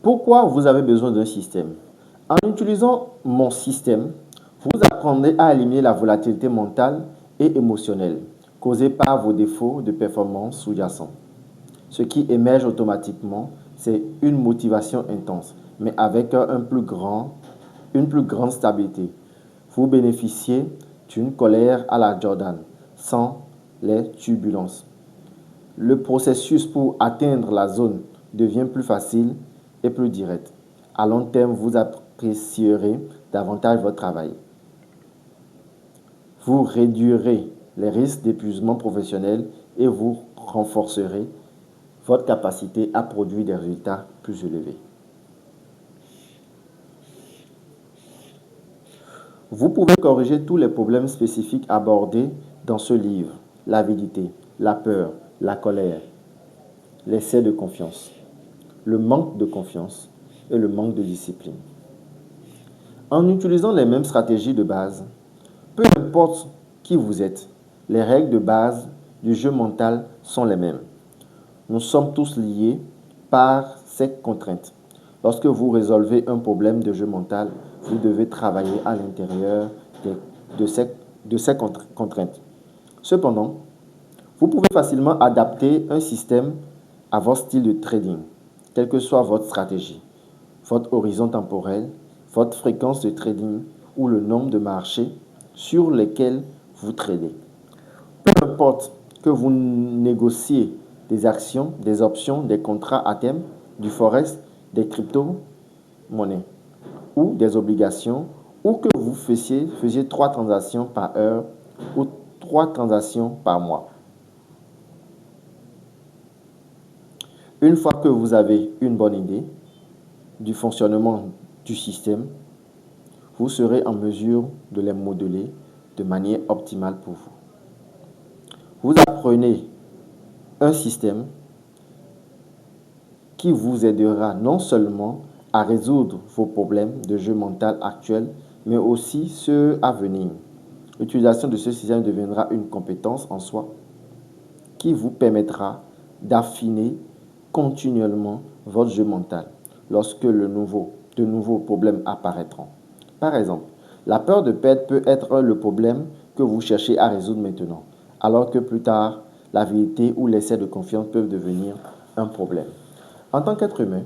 Pourquoi vous avez besoin d'un système? En utilisant mon système, vous apprendrez à éliminer la volatilité mentale et émotionnelle causée par vos défauts de performance sous-jacents. Ce qui émerge automatiquement, c'est une motivation intense, mais avec une plus grande stabilité. Vous bénéficiez d'une colère à la Jordan, sans les turbulences. Le processus pour atteindre la zone devient plus facile et plus direct. À long terme, vous apprécierez davantage votre travail. Vous réduirez les risques d'épuisement professionnel et vous renforcerez votre capacité à produire des résultats plus élevés. Vous pouvez corriger tous les problèmes spécifiques abordés dans ce livre: l'avidité, la peur, la colère, l'excès de confiance, le manque de confiance et le manque de discipline. En utilisant les mêmes stratégies de base, peu importe qui vous êtes, les règles de base du jeu mental sont les mêmes. Nous sommes tous liés par ces contraintes. Lorsque vous résolvez un problème de jeu mental, vous devez travailler à l'intérieur de ces contraintes. Cependant, vous pouvez facilement adapter un système à votre style de trading, quelle que soit votre stratégie, votre horizon temporel, votre fréquence de trading ou le nombre de marchés sur lesquels vous tradez. Peu importe que vous négociez des actions, des options, des contrats à thème, du forex, des crypto-monnaies ou des obligations, ou que vous faisiez 3 transactions par heure ou 3 transactions par mois. Une fois que vous avez une bonne idée du fonctionnement du système, vous serez en mesure de les modeler de manière optimale pour vous. Vous apprenez un système qui vous aidera non seulement à résoudre vos problèmes de jeu mental actuels, mais aussi ceux à venir. L'utilisation de ce système deviendra une compétence en soi qui vous permettra d'affiner continuellement votre jeu mental lorsque de nouveaux problèmes apparaîtront. Par exemple, la peur de perdre peut être le problème que vous cherchez à résoudre maintenant, alors que plus tard, la vérité ou l'excès de confiance peuvent devenir un problème. En tant qu'être humain,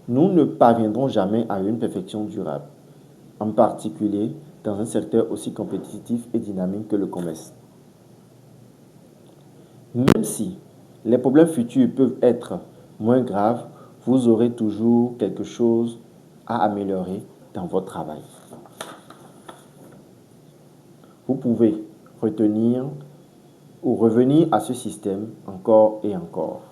nous ne parviendrons jamais à une perfection durable, en particulier dans un secteur aussi compétitif et dynamique que le commerce. Même si les problèmes futurs peuvent être moins graves, vous aurez toujours quelque chose à améliorer dans votre travail. Vous pouvez retenir ou revenir à ce système encore et encore.